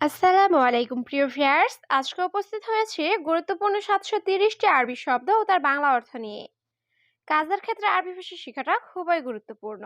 আসসালামু আলাইকুম প্রিয় ভিউয়ার্স, আজকে উপস্থিত হয়েছে গুরুত্বপূর্ণ 730টি আরবি শব্দ ও তার বাংলা অর্থ নিয়ে। কাজের ক্ষেত্রে আরবি ভাষা শেখাটা খুবই গুরুত্বপূর্ণ,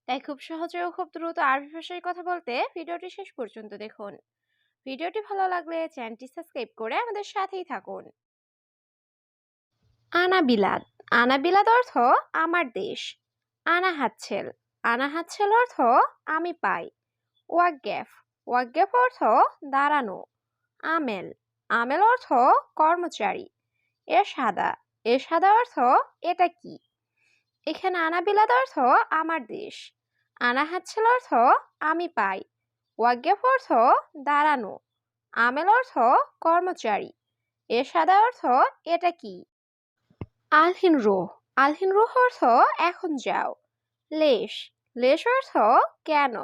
তাই খুব সহজে ও খুব দ্রুত আরবি ভাষায় কথা বলতে ভিডিওটি শেষ পর্যন্ত দেখুন। ভিডিওটি ভালো লাগলে চ্যানেলটি সাবস্ক্রাইব করে আমাদের সাথেই থাকুন। আনা বিলাদ। আনা বিলাদ অর্থ আমার দেশ। আনা হাতছেল। আনা হাতছেল অর্থ আমি পাই। ওয়াকগেফ। ওয়াকগেফ অর্থ দাঁড়ানো। আমেল। আমেল অর্থ কর্মচারী। এরশাদা। এরশাদা অর্থ এটা কি। এখানে আনা বিলাদ অর্থ আমার দেশ। আনা হাতছেল অর্থ আমি পাই। ওয়াকগেফ অর্থ দাঁড়ানো। আমেল অর্থ কর্মচারী। এরশাদা অর্থ এটা কি। আলহিন রুহ। আলহিন রুহ অর্থ এখন যাও। লেশ। লেশ অর্থ কেন।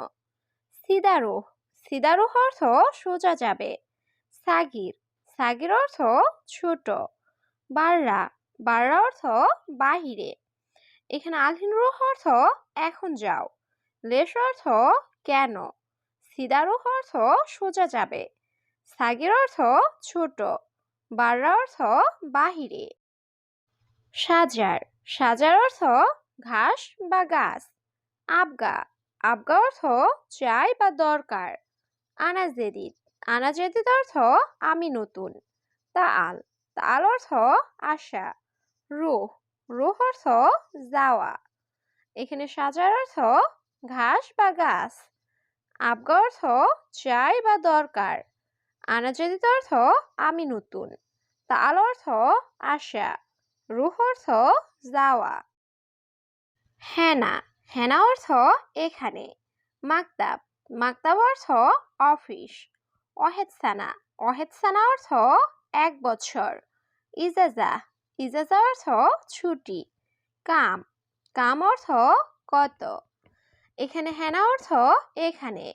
সিদারুহ। সিদারুহ অর্থ সোজা যাবে। সাগির। সাগির অর্থ ছোট। বাররা। বাররা অর্থ বাহিরে। এখানে আলহিন রুহ অর্থ এখন যাও। লেশ অর্থ কেন। সিদারুহ অর্থ সোজা যাবে। সাগির অর্থ ছোট। বাররা অর্থ বাহিরে। সাজার। সাজার অর্থ ঘাস বা গাছ। আবগা। আবগা অর্থ চাই বা দরকার। আনা জেদিদ। আনা জেদিদ অর্থ আমি নতুন। তাল। তাল অর্থ আশা। রুহ। রুহ অর্থ যাওয়া। এখানে সাজার অর্থ ঘাস বা গাছ। আবগা অর্থ চাই বা দরকার। আনা জেদিদ অর্থ আমি নতুন। তাল অর্থ আশা। রুহ অর্থ যাওয়া। হেনা। হেনা অর্থ এখানে। মাকতাব। মাকতাব অর্থ অফিস। অহেদসানা। অহেদসানা অর্থ 1 বছর। ইজাজা। ইজাজা অর্থ ছুটি। কাম। কাম অর্থ কত। এখানে হেনা অর্থ এখানে।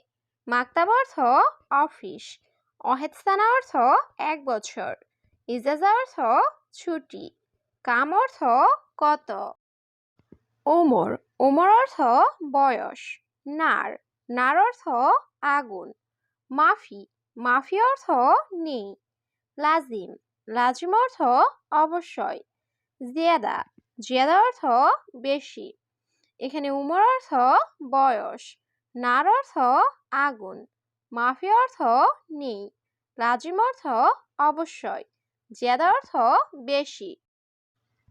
মাকতাব অর্থ অফিস। অহেদসানা অর্থ 1 বছর। ইজাজা অর্থ ছুটি। কাম অর্থ কত। ওমর। ওমর অর্থ বয়স। নার। নার অর্থ আগুন। মাফি। মাফি অর্থ নেই। লাজিম। লাজিম অর্থ অবশ্যই। জিয়াদা। জিয়াদা অর্থ বেশি। এখানে উমর অর্থ বয়স। নার অর্থ আগুন। মাফি অর্থ নেই। লাজিম অর্থ অবশ্যই। জিয়াদা অর্থ বেশি।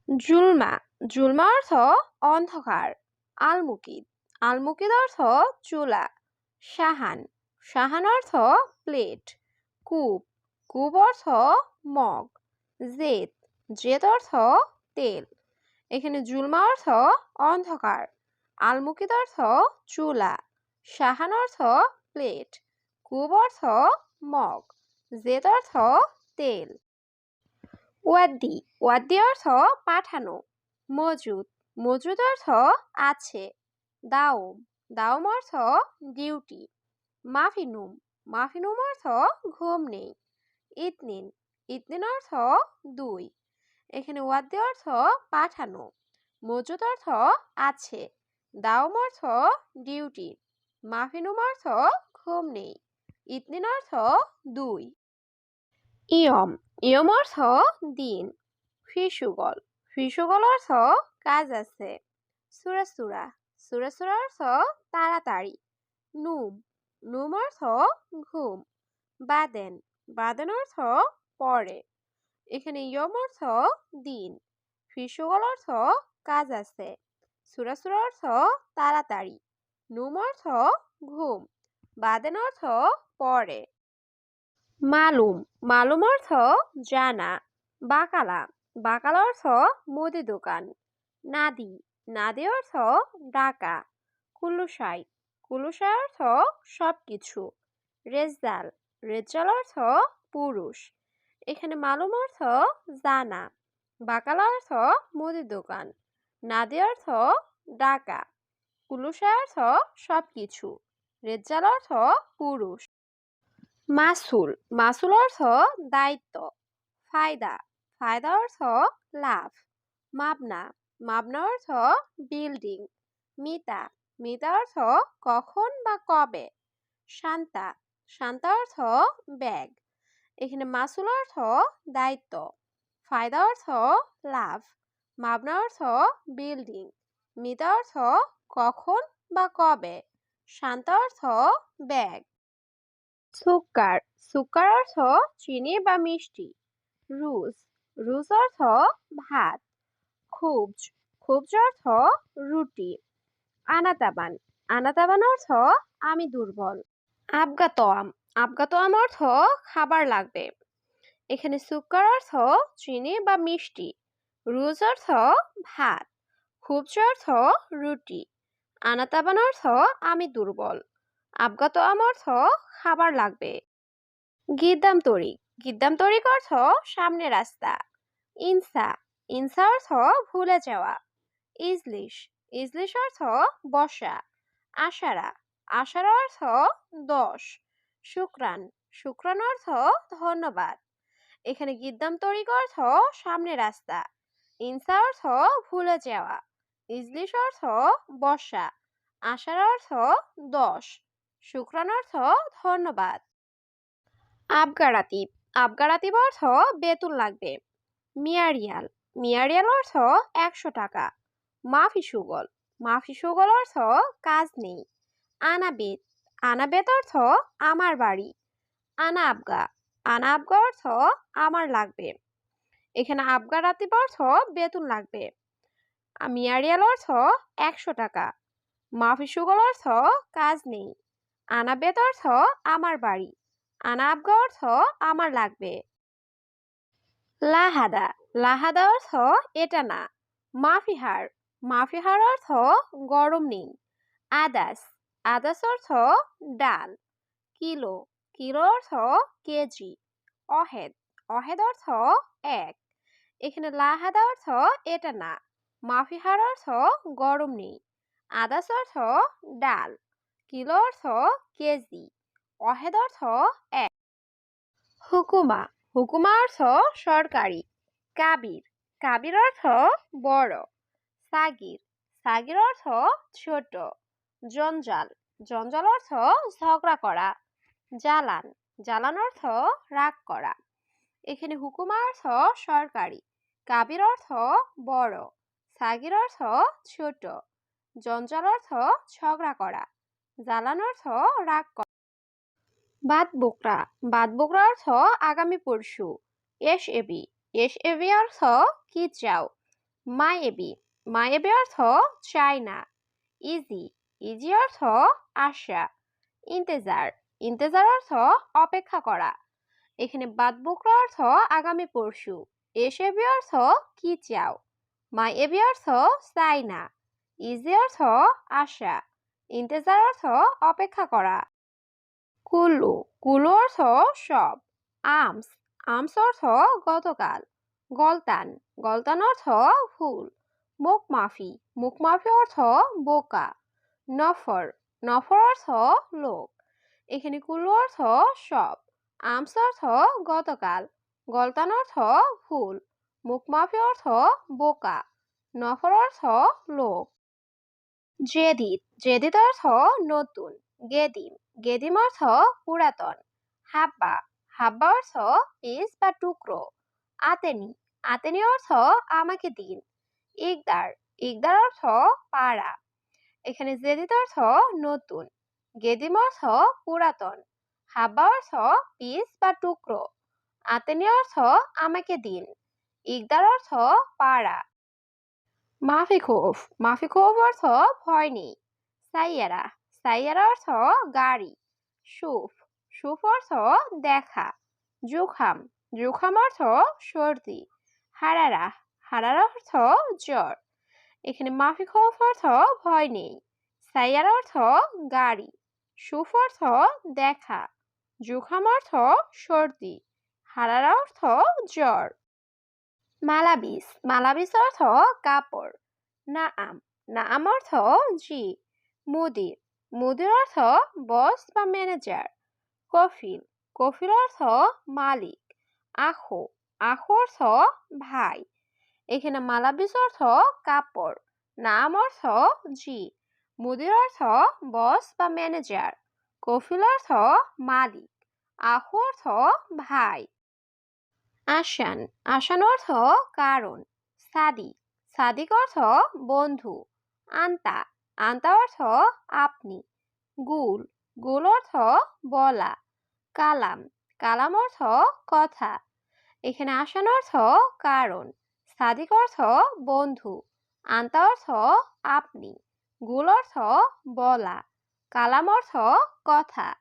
জুলমা। জুলমা অর্থ অন্ধকার। আলমুকিদ। আলমুকিদ অর্থ চুলা। সাহান। সাহান অর্থ প্লেট। কূপ। কূপ অর্থ মগ। জেদ। জেদ অর্থ তেল। এখানে জুলমা অর্থ অন্ধকার। আলমুকিদ অর্থ চুলা। সাহান অর্থ প্লেট। কূপ অর্থ মগ। জেদ অর্থ তেল। ওয়াদ্দি। ওয়াদ্দি অর্থ পাঠানো। মজুদ। মজুদ অর্থ আছে। দাওম। দাওম অর্থ ডিউটি। মাফিনুম। মাফিনুম অর্থ ঘুম নেই। ইতনিন। ইতনিন অর্থ 2। এখানে ওয়াদ্দি অর্থ পাঠানো। মজুদ অর্থ আছে। দাওম অর্থ ডিউটি। মাফিনুম অর্থ ঘুম নেই। ইতনিন অর্থ 2। ইয়ম। ইয়ম অর্থ দিন। ফিসুগল। ফিসুগল অর্থ কাজ আছে। সুরাসুরা। সুরাসুরা অর্থ তাড়াতাড়ি। নুম। নুম অর্থ ঘুম। বাদেন। বাদেন অর্থ পরে। এখানে ইয়ম অর্থ দিন। ফিসুগল অর্থ কাজ আছে। সুরাসুরা অর্থ তাড়াতাড়ি। নুম অর্থ ঘুম। বাদেন অর্থ পরে। মালুম। মালুম অর্থ জানা। বাকালা। বাকালা অর্থ মুদি দোকান। নাদি। নাদি অর্থ ডাকা। কুলুসাই। কুলুসাই অর্থ সবকিছু। রেজ্জাল। রেজ্জাল অর্থ পুরুষ। এখানে মালুম অর্থ জানা। বাকালা অর্থ মুদি দোকান। নাদি অর্থ ডাকা। কুলুসাই অর্থ সবকিছু। রেজ্জাল অর্থ পুরুষ। মাসুল। মাসুল অর্থ দায়িত্ব। ফায়দা। ফায়দা অর্থ লাভ। মাবনা। মাবনা অর্থ বিল্ডিং। মিতা। মিতা অর্থ কখন বা কবে। শান্তা। শান্তা অর্থ ব্যাগ। এখানে মাসুল অর্থ দায়িত্ব। ফায়দা অর্থ লাভ। মাবনা অর্থ বিল্ডিং। মিতা অর্থ কখন বা কবে। শান্তা অর্থ ব্যাগ। সুক্কার, সুক্কার অর্থ চিনি বা মিষ্টি। রুজ, রুজ অর্থ ভাত। খুবজ, খুবজ অর্থ রুটি। আনাতাবান, আনাতাবান অর্থ আমি দুর্বল। আবগাতোয়াম, আবগাতোয়াম অর্থ খাবার লাগবে। এখানে সুক্কার অর্থ চিনি বা মিষ্টি। রুজ অর্থ ভাত। খুবজ অর্থ রুটি। আনাতাবান অর্থ আমি দুর্বল। আবগাতোয়াম অর্থ খাবার লাগবে। গিদ্দাম তরিক, গিদ্দাম তরিক অর্থ সামনে রাস্তা। ইনসা, ইনসা অর্থ ভুলে যাওয়া। ইজলিশ, ইজলিশ অর্থ বসা। আশারা, আশারা অর্থ 10। শুক্রান, শুক্রান অর্থ ধন্যবাদ। এখানে গিদ্দাম তরিক অর্থ সামনে রাস্তা। ইনসা অর্থ ভুলে যাওয়া। ইজলিশ অর্থ বসা। আশারা অর্থ 10। শুক্রান অর্থ ধন্যবাদ। আবগারাতিব, আবগারাতিব অর্থ বেতন লাগবে। মিয়ারিয়াল, মিয়ারিয়াল অর্থ 100 টাকা। মাফি সুগল, মাফি সুগল অর্থ কাজ নেই। আনাবেত, আনাবেত অর্থ আমার বাড়ি। আনা আবগা, আনা আবগা অর্থ আমার লাগবে। এখানে আবগা রাতিব অর্থ বেতন লাগবে। মিয়ারিয়াল অর্থ 100 টাকা। মাফি সুগল অর্থ কাজ নেই। আনাবেত অর্থ আমার বাড়ি। আনা আবগা অর্থ আমার লাগবে। লাহাদা, লাহাদা অর্থ এটা না। মাফিহার, মাফিহার অর্থ গরম নেই। আদাস, আদাস অর্থ ডাল। কিলো, কিলো অর্থ কেজি। অহেদ, অহেদ অর্থ 1। এখানে লাহাদা অর্থ এটা না। মাফিহার অর্থ গরম নেই। আদাস অর্থ ডাল। কিলো অর্থ কেজি। অহেদ অর্থ 1। হুকুমা, হুকুমা অর্থ সরকারি। কাবির, কাবির অর্থ বড়। সাগির, সাগির অর্থ ছোট। জঞ্জাল, জঞ্জাল অর্থ ঝগড়া করা। জালান, জালান অর্থ রাগ করা। এখানে হুকুমা অর্থ সরকারি। কাবির অর্থ বড়। সাগির অর্থ ছোট। জঞ্জাল অর্থ ঝগড়া করা। জালান অর্থ রাগ করা। বাদ বোকরা, বাদ বোকরা অর্থ আগামী পরশু। এস এবি, এস এবি অর্থ কি চাও। মা এবি, মা এবি অর্থ চাই না। ইজি, ইজি অর্থ আশা। ইন্তেজার, ইন্তেজার অর্থ অপেক্ষা করা। এখানে বাদ বোকরা অর্থ আগামী পরশু। এস এবি অর্থ কি চাও। মা এবি অর্থ চাই না। ইজি অর্থ আশা। ইন্তেজার অর্থ অপেক্ষা করা। কুল্লু, কুল্লু অর্থ সব। আমস, আমস অর্থ গতকাল। গলতান, গলতান অর্থ ভুল। মুখ মাফি, মুখ মাফি অর্থ বোকা। নফর, নফর অর্থ লোক। এখানে কুল্লু অর্থ সব। আমস অর্থ গতকাল। গলতান অর্থ ভুল। মুখ মাফি অর্থ বোকা। নফর অর্থ লোক। জেদিদ, জেদিদ অর্থ নতুন। গেদিম, গেদিম অর্থ পুরাতন। হাব্বা, হাব্বা অর্থ পিস বা টুকরো। আতেনি, আতেনি অর্থ আমাকে দিন। ইকদার, ইকদার অর্থ পাড়া। এখানে জেদিদ অর্থ নতুন। গেদিম অর্থ পুরাতন। হাব্বা অর্থ পিস বা টুকরো। আতেনি অর্থ আমাকে দিন। ইকদার অর্থ পাড়া। মাফি খৌফ, মাফি খৌফ অর্থ ভয় নেই। সাইয়ারা, সাইয়ারা অর্থ গাড়ি। সুফ, সুফ অর্থ দেখা। জুখাম, জুখাম অর্থ সর্দি। হারারা, হারারা অর্থ জ্বর। এখানে মাফি খৌফ অর্থ ভয় নেই। সাইয়ারা অর্থ গাড়ি। সুফ অর্থ দেখা। জুখাম অর্থ সর্দি। হারারা অর্থ জ্বর। মালাবিস, মালাবিস অর্থ কাপড়। নাআম, নাআম অর্থ জি। মুদির, মুদির অর্থ বস বা ম্যানেজার। কফিল, কফিল অর্থ মালিক। আখো, আখো অর্থ ভাই। এখানে মালাবিস অর্থ কাপড়। নাম অর্থ জি। মুদির অর্থ বস বা ম্যানেজার। কফিল অর্থ মালিক, আহু অর্থ ভাই। আসান, আসান অর্থ কারণ। সাদিক, সাদিক অর্থ বন্ধু। আন্তা, আন্তা অর্থ আপনি। গুল, গুল অর্থ বলা। কালাম, কালাম অর্থ কথা। এখানে আসান অর্থ কারণ, সাদিক অর্থ বন্ধু, আন্তা অর্থ আপনি, গুল অর্থ বলা, কালাম অর্থ কথা।